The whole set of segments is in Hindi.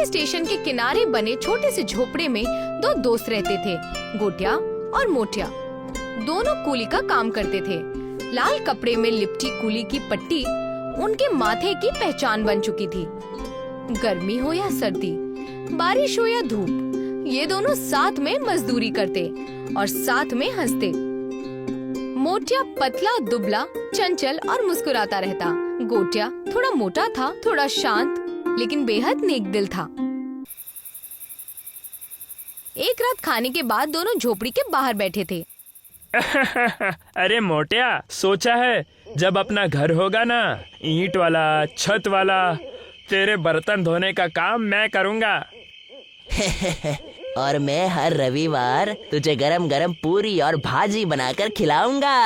स्टेशन के किनारे बने छोटे से झोपड़े में दो दोस्त रहते थे, गोटिया और मोटिया। दोनों कूली का काम करते थे। लाल कपड़े में लिपटी कूली की पट्टी उनके माथे की पहचान बन चुकी थी। गर्मी हो या सर्दी, बारिश हो या धूप, ये दोनों साथ में मजदूरी करते और साथ में हंसते। मोटिया पतला दुबला, चंचल और मुस्कुराता रहता। गोटिया थोड़ा मोटा था, थोड़ा शांत, लेकिन बेहद नेक दिल था। एक रात खाने के बाद दोनों झोपड़ी के बाहर बैठे थे। अरे मोटिया, सोचा है जब अपना घर होगा ना, ईंट वाला, छत वाला, तेरे बर्तन धोने का काम मैं करूँगा। और मैं हर रविवार तुझे गरम गरम पूरी और भाजी बनाकर खिलाऊंगा।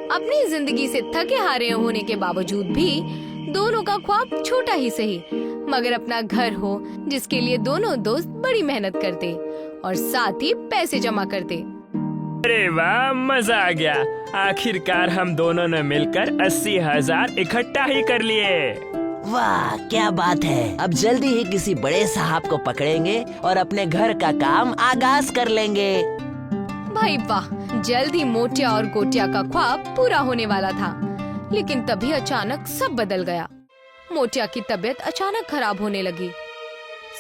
अपनी जिंदगी से थके हारे होने के बावजूद भी दोनों का ख्वाब छोटा ही सही, मगर अपना घर हो जिसके लिए दोनों दोस्त बड़ी मेहनत करते और साथ ही पैसे जमा करते। अरे वाह, मजा आ गया। आखिरकार हम दोनों ने मिलकर 80,000 इकट्ठा ही कर लिए। वाह, क्या बात है। अब जल्दी ही किसी बड़े साहब को पकड़ेंगे और अपने घर का काम आगाज कर लेंगे। भाई वाह, जल्द ही मोटिया और गोटिया का ख्वाब पूरा होने वाला था। लेकिन तभी अचानक सब बदल गया। मोटिया की तबीयत अचानक खराब होने लगी।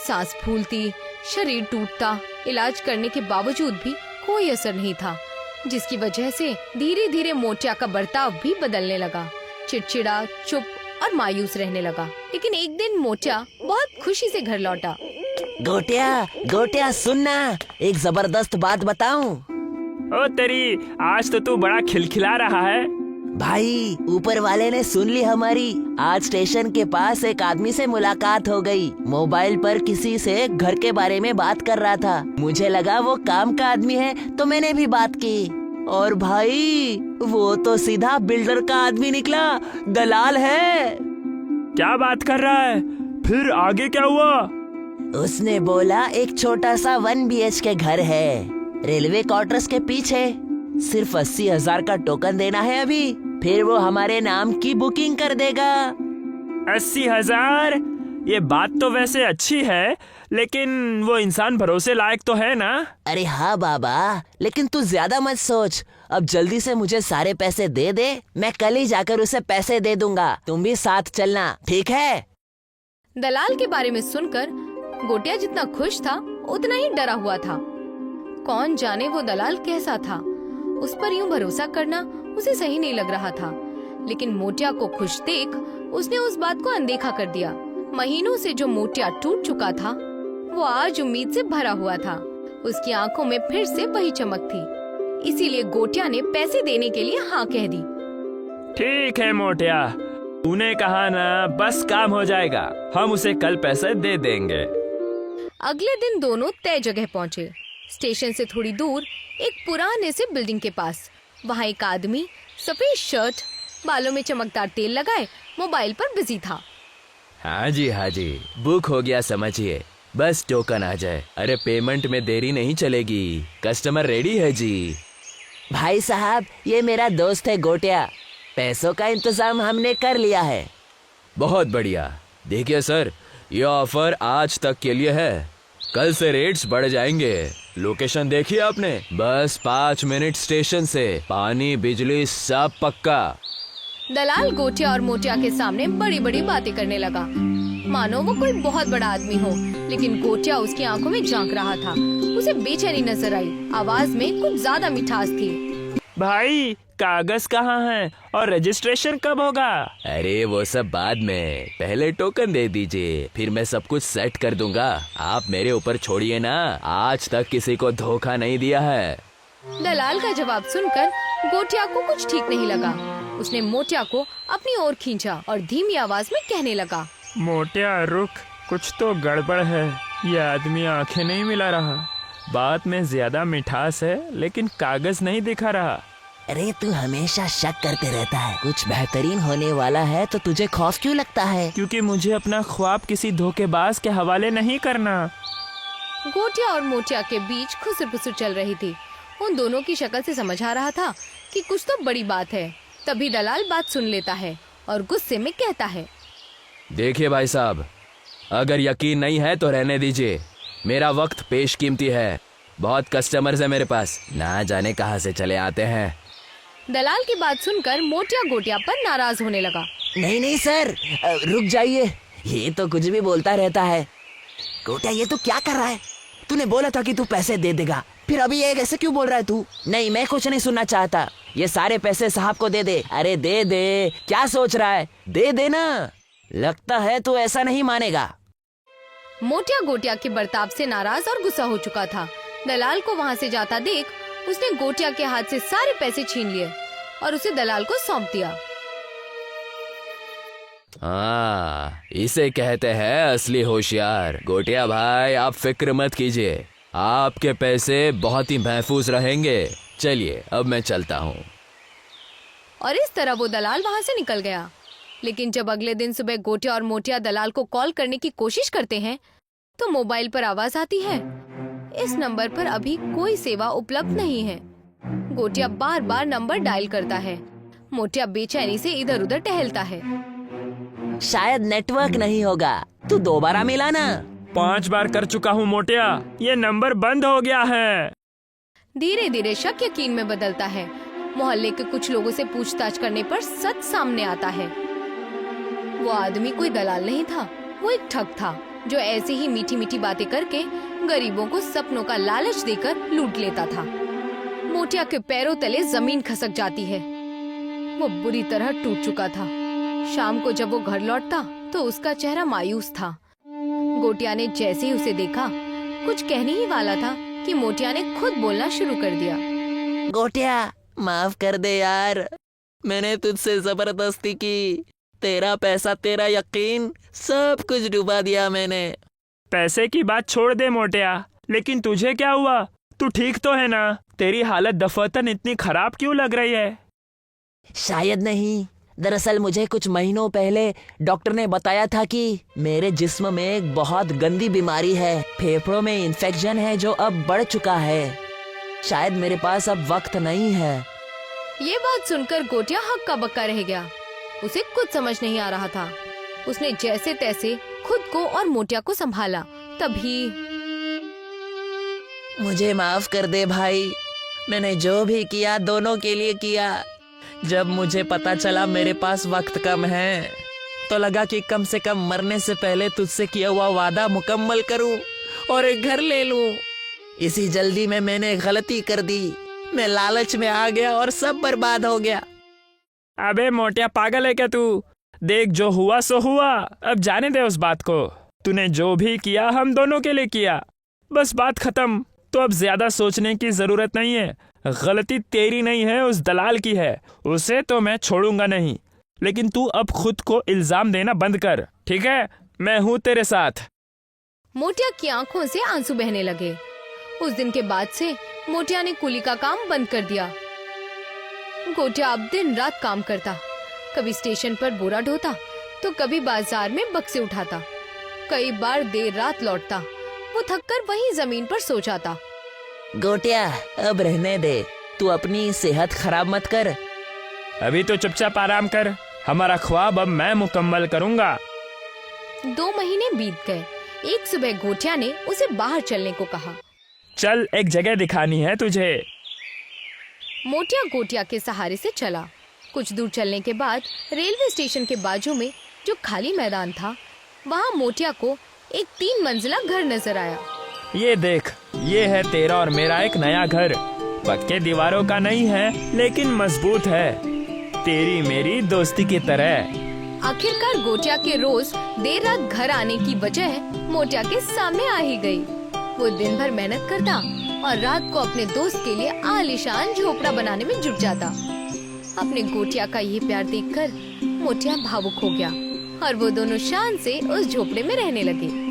सांस फूलती, शरीर टूटता। इलाज करने के बावजूद भी कोई असर नहीं था, जिसकी वजह से धीरे धीरे मोटिया का बर्ताव भी बदलने लगा। चिड़चिड़ा, चुप और मायूस रहने लगा। लेकिन एक दिन मोटिया बहुत खुशी से घर लौटा। गोटिया, गोटिया सुनना, एक जबरदस्त बात बताऊं। ओ तेरी, आज तो तू बड़ा खिलखिला रहा है। भाई, ऊपर वाले ने सुन ली हमारी। आज स्टेशन के पास एक आदमी से मुलाकात हो गई। मोबाइल पर किसी से घर के बारे में बात कर रहा था। मुझे लगा वो काम का आदमी है, तो मैंने भी बात की। और भाई, वो तो सीधा बिल्डर का आदमी निकला, दलाल है। क्या बात कर रहा है? फिर आगे क्या हुआ? उसने बोला एक छोटा सा 1 BHK घर है, रेलवे क्वार्टर्स के पीछे। सिर्फ 80,000 का टोकन देना है अभी, फिर वो हमारे नाम की बुकिंग कर देगा। 80,000? ये बात तो वैसे अच्छी है, लेकिन वो इंसान भरोसे लायक तो है ना? अरे हाँ बाबा, लेकिन तू ज्यादा मत सोच। अब जल्दी से मुझे सारे पैसे दे दे, मैं कल ही जाकर उसे पैसे दे दूंगा। तुम भी साथ चलना, ठीक है? दलाल के बारे में सुनकर गोटिया जितना खुश था उतना ही डरा हुआ था। कौन जाने वो दलाल कैसा था। उस पर यूं भरोसा करना उसे सही नहीं लग रहा था। लेकिन मोटिया को खुश देख उसने उस बात को अनदेखा कर दिया। महीनों से जो मोटिया टूट चुका था, वो आज उम्मीद से भरा हुआ था। उसकी आंखों में फिर से वही चमक थी। इसीलिए गोटिया ने पैसे देने के लिए हाँ कह दी। ठीक है मोटिया, तूने कहा ना, बस काम हो जाएगा। हम उसे कल पैसे दे देंगे। अगले दिन दोनों तय जगह पहुँचे। स्टेशन से थोड़ी दूर एक पुराने से बिल्डिंग के पास। वहाँ एक आदमी सफेद शर्ट, बालों में चमकदार तेल लगाए मोबाइल पर बिजी था। हाँ जी, बुक हो गया समझिए। बस टोकन आ जाए। अरे पेमेंट में देरी नहीं चलेगी, कस्टमर रेडी है जी। भाई साहब, ये मेरा दोस्त है गोटिया। पैसों का इंतजाम हमने कर लिया है। बहुत बढ़िया। देखिए सर, ये ऑफर आज तक के लिए है, कल से रेट्स बढ़ जाएंगे। लोकेशन देखिए आपने, बस 5 मिनट स्टेशन से, पानी बिजली सब पक्का। दलाल गोटिया और मोटिया के सामने बड़ी बड़ी बातें करने लगा, मानो वो कोई बहुत बड़ा आदमी हो। लेकिन गोटिया उसकी आंखों में झांक रहा था। उसे बेचैनी नजर आई। आवाज में कुछ ज्यादा मिठास थी। भाई, कागज कहाँ है और रजिस्ट्रेशन कब होगा? अरे वो सब बाद में, पहले टोकन दे दीजिए, फिर मैं सब कुछ सेट कर दूंगा। आप मेरे ऊपर छोड़िए ना, आज तक किसी को धोखा नहीं दिया है। दलाल का जवाब सुनकर गोटिया को कुछ ठीक नहीं लगा। उसने मोटिया को अपनी ओर खींचा और धीमी आवाज में कहने लगा, मोटिया रुक, कुछ तो गड़बड़ है। ये आदमी आंखें नहीं मिला रहा, बात में ज्यादा मिठास है, लेकिन कागज नहीं दिखा रहा। अरे तू हमेशा शक करते रहता है। कुछ बेहतरीन होने वाला है तो तुझे खौफ क्यों लगता है? क्योंकि मुझे अपना ख्वाब किसी धोखेबाज के हवाले नहीं करना। गोटिया और मोटिया के बीच खुसर-पुसर चल रही थी। उन दोनों की शक्ल से समझ आ रहा था कि कुछ तो बड़ी बात है। तभी दलाल बात सुन लेता है और गुस्से में कहता है, देखिए भाई साहब, अगर यकीन नहीं है तो रहने दीजिए। मेरा वक्त बेशकीमती है, बहुत कस्टमर्स है मेरे पास, ना जाने कहाँ से चले आते हैं। दलाल की बात सुनकर मोटिया गोटिया पर नाराज होने लगा। नहीं नहीं सर, रुक जाइए, ये तो कुछ भी बोलता रहता है। गोटिया ये तो क्या कर रहा है? तूने बोला था कि तू पैसे दे देगा, फिर अभी ये ऐसे क्यों बोल रहा है तू? नहीं, मैं कुछ नहीं सुनना चाहता, ये सारे पैसे साहब को दे दे। अरे दे दे, क्या सोच रहा है? दे दे ना, लगता है तू ऐसा नहीं मानेगा। मोटिया गोटिया के बर्ताव से नाराज और गुस्सा हो चुका था। दलाल को वहाँ से जाता देख उसने गोटिया के हाथ से सारे पैसे छीन लिए और उसे दलाल को सौंप दिया। हाँ, इसे कहते हैं असली होशियार। गोटिया भाई, आप फिक्र मत कीजिए, आपके पैसे बहुत ही महफूज रहेंगे। चलिए अब मैं चलता हूँ। और इस तरह वो दलाल वहाँ से निकल गया। लेकिन जब अगले दिन सुबह गोटिया और मोटिया दलाल को कॉल करने की कोशिश करते हैं तो मोबाइल पर आवाज आती है, इस नंबर पर अभी कोई सेवा उपलब्ध नहीं है। गोटिया बार बार नंबर डायल करता है। मोटिया बेचैनी से इधर उधर टहलता है। शायद नेटवर्क नहीं होगा, तू दोबारा मिला ना। 5 बार कर चुका हूँ मोटिया, ये नंबर बंद हो गया है। धीरे धीरे शक यकीन में बदलता है। मोहल्ले के कुछ लोगों से पूछताछ करने पर सच सामने आता है। वो आदमी कोई दलाल नहीं था, वो एक ठग था जो ऐसे ही मीठी मीठी बातें करके गरीबों को सपनों का लालच देकर लूट लेता था। मोटिया के पैरों तले जमीन खसक जाती है। वो बुरी तरह टूट चुका था। शाम को जब वो घर लौटता तो उसका चेहरा मायूस था। गोटिया ने जैसे ही उसे देखा, कुछ कहने ही वाला था कि मोटिया ने खुद बोलना शुरू कर दिया। गोटिया, माफ कर दे यार, मैंने तुझसे जबरदस्ती की। तेरा पैसा, तेरा यकीन, सब कुछ डुबा दिया मैंने। पैसे की बात छोड़ दे मोटिया, लेकिन तुझे क्या हुआ? तू ठीक तो है ना? तेरी हालत दफतन इतनी खराब क्यों लग रही है? शायद नहीं, दरअसल मुझे कुछ महीनों पहले डॉक्टर ने बताया था कि मेरे जिस्म में एक बहुत गंदी बीमारी है। फेफड़ों में इन्फेक्शन है जो अब बढ़ चुका है। शायद मेरे पास अब वक्त नहीं है। ये बात सुनकर गोटिया हक्का बक्का रह गया। उसे कुछ समझ नहीं आ रहा था। उसने जैसे तैसे खुद को और मोटिया को संभाला। तभी मुझे माफ कर दे भाई, मैंने जो भी किया दोनों के लिए किया। जब मुझे पता चला मेरे पास वक्त कम है तो लगा कि कम से कम मरने से पहले तुझसे किया हुआ वादा मुकम्मल करूं और एक घर ले लूं। इसी जल्दी में मैंने गलती कर दी। मैं लालच में आ गया और सब बर्बाद हो गया। अबे मोटिया, पागल है क्या तू? देख, जो हुआ सो हुआ, अब जाने दे उस बात को। तूने जो भी किया हम दोनों के लिए किया, बस बात खत्म। तो अब ज्यादा सोचने की जरूरत नहीं है। गलती तेरी नहीं है, उस दलाल की है। उसे तो मैं छोड़ूंगा नहीं, लेकिन तू अब खुद को इल्जाम देना बंद कर, ठीक है? मैं हूँ तेरे साथ। मोटिया की आंखों से आंसू बहने लगे। उस दिन के बाद से मोटिया ने कुली का काम बंद कर दिया। गोटिया अब दिन रात काम करता। कभी स्टेशन पर बोरा ढोता तो कभी बाजार में बक्से उठाता। कई बार देर रात लौटता। वो थककर वहीं जमीन पर सो जाता। गोटिया, अब रहने दे, तू अपनी सेहत खराब मत कर। अभी तो चुपचाप आराम कर। हमारा ख्वाब अब मैं मुकम्मल करूंगा। 2 महीने बीत गए। एक सुबह गोटिया ने उसे बाहर चलने को कहा। चल, एक जगह दिखानी है तुझे। मोटिया गोटिया के सहारे से चला। कुछ दूर चलने के बाद रेलवे स्टेशन के बाजू में जो खाली मैदान था, वहाँ मोटिया को एक 3 मंजिला घर नजर आया। ये देख, ये है तेरा और मेरा एक नया घर। पक्के दीवारों का नहीं है, लेकिन मजबूत है, तेरी मेरी दोस्ती की तरह। आखिरकार गोटिया के रोज देर रात घर आने की वजह मोटिया के सामने आ ही गई। वो दिन भर मेहनत करता और रात को अपने दोस्त के लिए आलीशान झोपड़ा बनाने में जुट जाता। अपने गोटिया का ये प्यार देखकर मोटिया भावुक हो गया और वो दोनों शान से उस झोपड़े में रहने लगे।